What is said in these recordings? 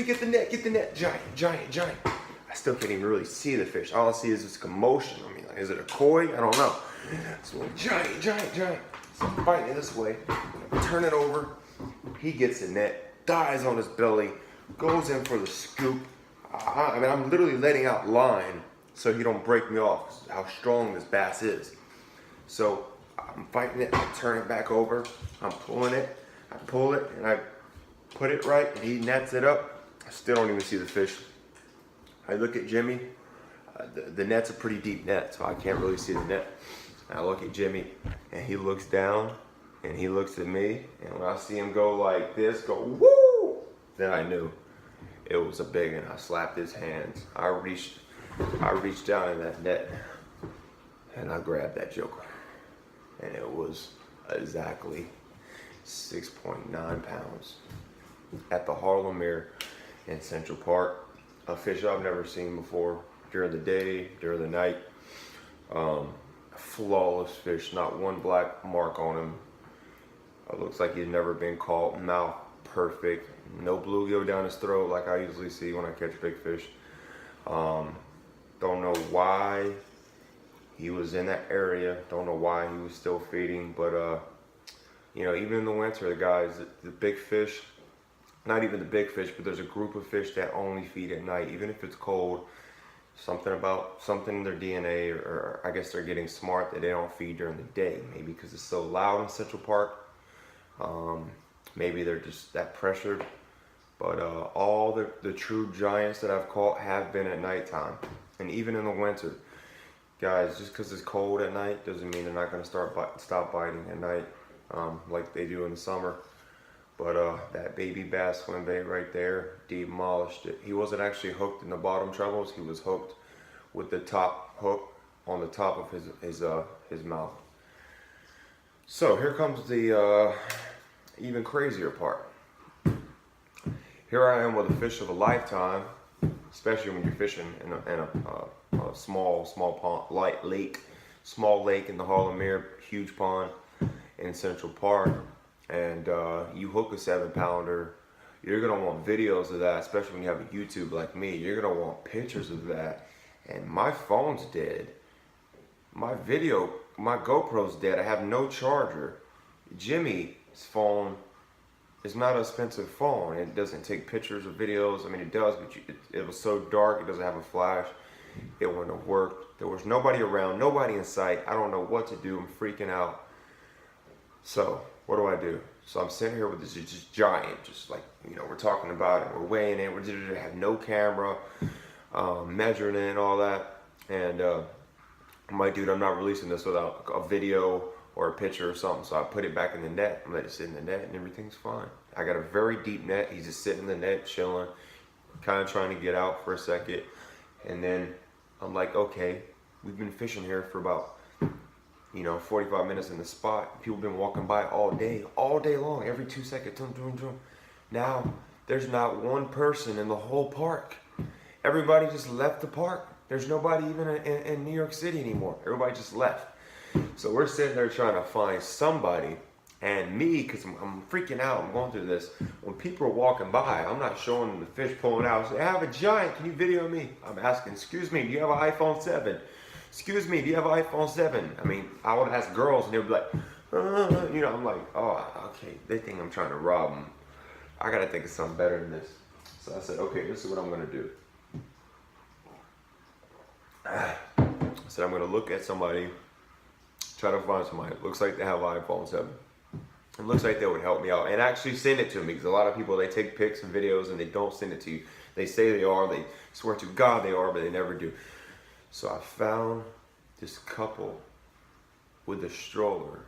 Get the net, giant. I still can't even really see the fish. All I see is this commotion. I mean, like, is it a koi? I don't know. So giant. So I'm fighting it this way. Turn it over. He gets the net, dives on his belly, goes in for the scoop. I mean, I'm literally letting out line so he don't break me off. How strong this bass is. So I'm fighting it. I turn it back over. I'm pulling it. I pull it and I put it right, and he nets it up. I still don't even see the fish. I look at Jimmy. The net's a pretty deep net, so I can't really see the net. I look at Jimmy, and he looks down, and he looks at me, and when I see him go like this, go woo, then I knew it was a big one. I slapped his hands. I reached down in that net, and I grabbed that joker, and it was exactly 6.9 pounds at the Harlemere in Central Park. A fish I've never seen before, during the day, during the night. Flawless fish, not one black mark on him. It looks like he's never been caught. Mouth perfect, no bluegill down his throat like I usually see when I catch big fish. Don't know why he was in that area. Don't know why he was still feeding, but you know, even in the winter, the guys, the big fish, not even the big fish, but there's a group of fish that only feed at night, even if it's cold. Something in their DNA, or I guess they're getting smart that they don't feed during the day. Maybe because it's so loud in Central Park. Maybe they're just that pressured. But all the true giants that I've caught have been at nighttime, and even in the winter. Guys, just because it's cold at night doesn't mean they're not going to stop biting at night like they do in the summer. But that baby bass swim bait right there demolished it. He wasn't actually hooked in the bottom trebles. He was hooked with the top hook on the top of his mouth. So here comes the even crazier part. Here I am with a fish of a lifetime, especially when you're fishing in a small pond, small lake in the Harlemere, huge pond in Central Park. And you hook a 7-pounder, you're gonna want videos of that, especially when you have a YouTube like me. You're gonna want pictures of that. And my phone's dead. My GoPro's dead. I have no charger. Jimmy's phone is not an expensive phone. It doesn't take pictures or videos. I mean, it does, but it was so dark, it doesn't have a flash. It wouldn't have worked. There was nobody around, nobody in sight. I don't know what to do. I'm freaking out. So what do? So I'm sitting here with this just giant, just like, you know, we're talking about it, we're weighing it, we have no camera, measuring it and all that. And I'm like, dude, I'm not releasing this without a video or a picture or something. So I put it back in the net. I'm letting it sit in the net and everything's fine. I got a very deep net. He's just sitting in the net, chilling, kind of trying to get out for a second. And then I'm like, okay, we've been fishing here for about 45 minutes in the spot. People been walking by all day long, every 2 seconds. Now, there's not one person in the whole park. Everybody just left the park. There's nobody even in New York City anymore. Everybody just left. So we're sitting there trying to find somebody. And me, because I'm freaking out, I'm going through this. When people are walking by, I'm not showing them the fish pulling out. I say, I have a giant, can you video me? I'm asking, excuse me, do you have an iPhone 7? Excuse me, do you have an iPhone 7? I mean, I would ask girls and they'd be like, I'm like, oh, okay, they think I'm trying to rob them. I gotta think of something better than this. So I said, okay, this is what I'm gonna do. I said, I'm gonna look at somebody, try to find somebody. It looks like they have an iPhone 7. It looks like they would help me out and actually send it to me, because a lot of people, they take pics and videos and they don't send it to you. They say they are, they swear to God they are, but they never do. So I found this couple with a stroller,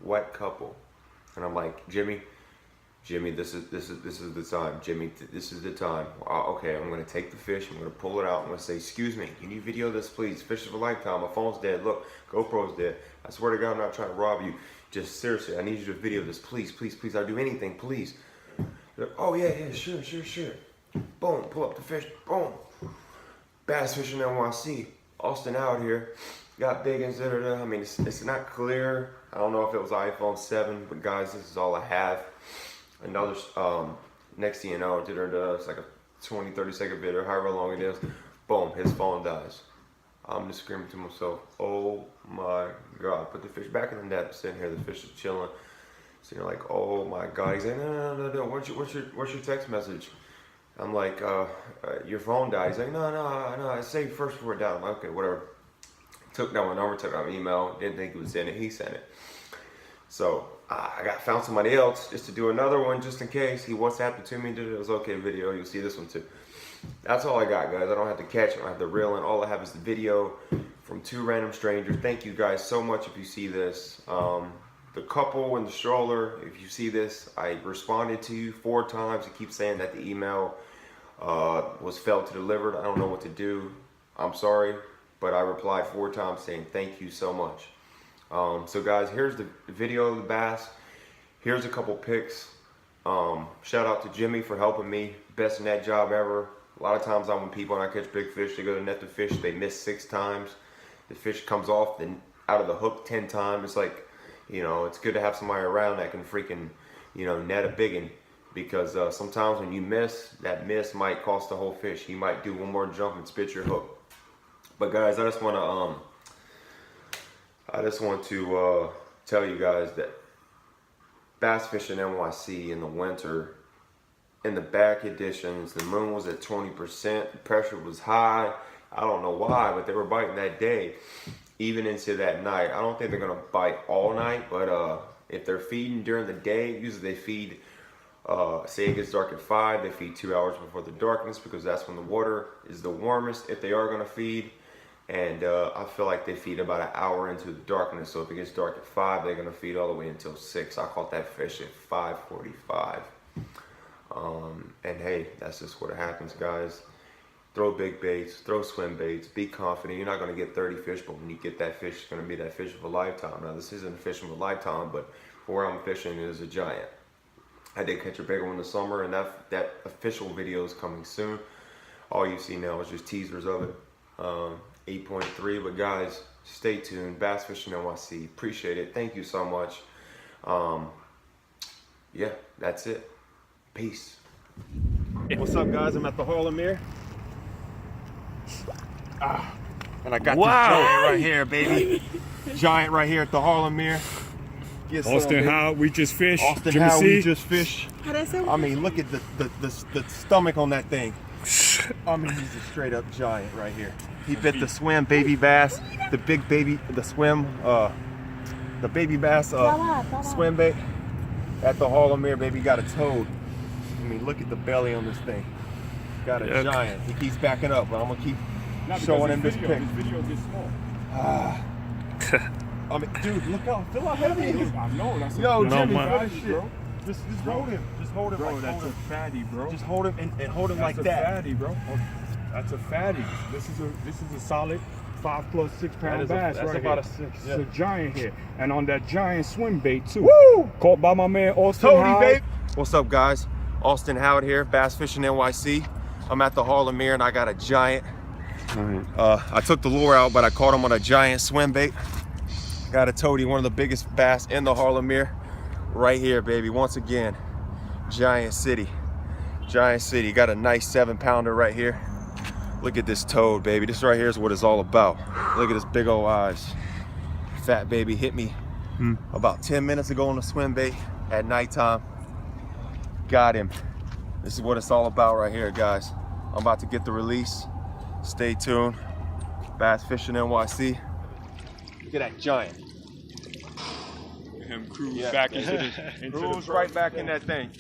white couple, and I'm like, Jimmy, this is the time. Jimmy, this is the time. Okay, I'm gonna take the fish. I'm gonna pull it out. I'm gonna say, excuse me, can you video this, please? Fish of a lifetime. My phone's dead. Look, GoPro's dead. I swear to God, I'm not trying to rob you. Just seriously, I need you to video this, please. I'll do anything, please. They're like, oh yeah, sure. Boom, pull up the fish. Boom. Bass fishing NYC. Austin out here, got big and I mean, it's not clear. I don't know if it was iPhone 7, but guys, this is all I have. Another, next thing you know, it's like 20, 30-second video, however long it is. Boom, his phone dies. I'm just screaming to myself, oh my God. Put the fish back in the net, sitting here, the fish is chilling. So you're like, oh my God. He's like, no. What's your text message? I'm like, your phone died. He's like, no, I saved first before it died. I'm like, okay, whatever. Took down my number, took down my email, didn't think he was in it, he sent it. So I found somebody else just to do another one just in case. He WhatsApped it to me, did it was okay video. You'll see this one too. That's all I got, guys. I don't have to catch it, I don't have to reel in. All I have is the video from 2 random strangers. Thank you guys so much if you see this. The couple in the stroller, if you see this, I responded to you 4 times. It keeps saying that the email was failed to deliver. I don't know what to do. I'm sorry, but I replied 4 times saying thank you so much. So guys, here's the video of the bass. Here's a couple pics. Shout out to Jimmy for helping me. Best net job ever. A lot of times I'm with people and I catch big fish. They go to net the fish, they miss 6 times. The fish comes off out of the hook 10 times. It's like, you know, it's good to have somebody around that can freaking, you know, net a biggin. Because sometimes when you miss, that miss might cost the whole fish. You might do one more jump and spit your hook. But guys, I just want to tell you guys that bass fishing NYC in the winter, in the back conditions, the moon was at 20%, the pressure was high. I don't know why, but they were biting that day, even into that night. I don't think they're gonna bite all night, but if they're feeding during the day, usually they feed, say it gets dark at 5, they feed 2 hours before the darkness because that's when the water is the warmest if they are gonna feed. And I feel like they feed about an hour into the darkness. So if it gets dark at 5, they're gonna feed all the way until 6. I caught that fish at 5:45. And hey, that's just what happens, guys. Throw big baits, throw swim baits, be confident. You're not gonna get 30 fish, but when you get that fish, it's gonna be that fish of a lifetime. Now this isn't a fish of a lifetime, but for where I'm fishing is a giant. I did catch a bigger one in the summer, and that official video is coming soon. All you see now is just teasers of it. 8.3, but guys, stay tuned. Bass Fishing NYC, appreciate it. Thank you so much. Yeah, that's it. Peace. What's up, guys? I'm at the Harlemere. And I got this giant right here, baby. Giant right here at the Harlemere. Austin Howard, we just fished. Austin Howard, we just fished. I mean, look at the stomach on that thing. I mean, he's a straight up giant right here. He bit the swim baby bass, the big baby, the swim, the baby bass swim bait at the Harlemere, baby. Got a toad. I mean, look at the belly on this thing. Got a giant. He keeps backing up, but I'm gonna keep showing him this pic. This video gets small. I mean, dude, look how heavy he is. I know. That's Yo, Jimmy, fatty, bro. Just hold him. Just hold him. Bro, like, that's a fatty, bro. Just hold him and hold him like that. That's a fatty, bro. That's a fatty. This is a solid 5 plus 6 pound bass. That's right about here. a 6. It's a giant here, and on that giant swim bait too. Woo! Caught by my man Austin Tony, Howard. babe. What's up, guys? Austin Howard here, Bass Fishing NYC. I'm at the Harlemere and I got a giant. I took the lure out, but I caught him on a giant swim bait. Got a toady, one of the biggest bass in the Harlemere, right here, baby. Once again, Giant City. Giant City. Got a nice 7-pounder right here. Look at this toad, baby. This right here is what it's all about. Look at his big old eyes. Fat baby hit me about 10 minutes ago on the swim bait at nighttime. Got him. This is what it's all about right here, guys. I'm about to get the release. Stay tuned. Bass Fishing NYC. Look at that giant. Him cruise back into the Cruise right back in that thing.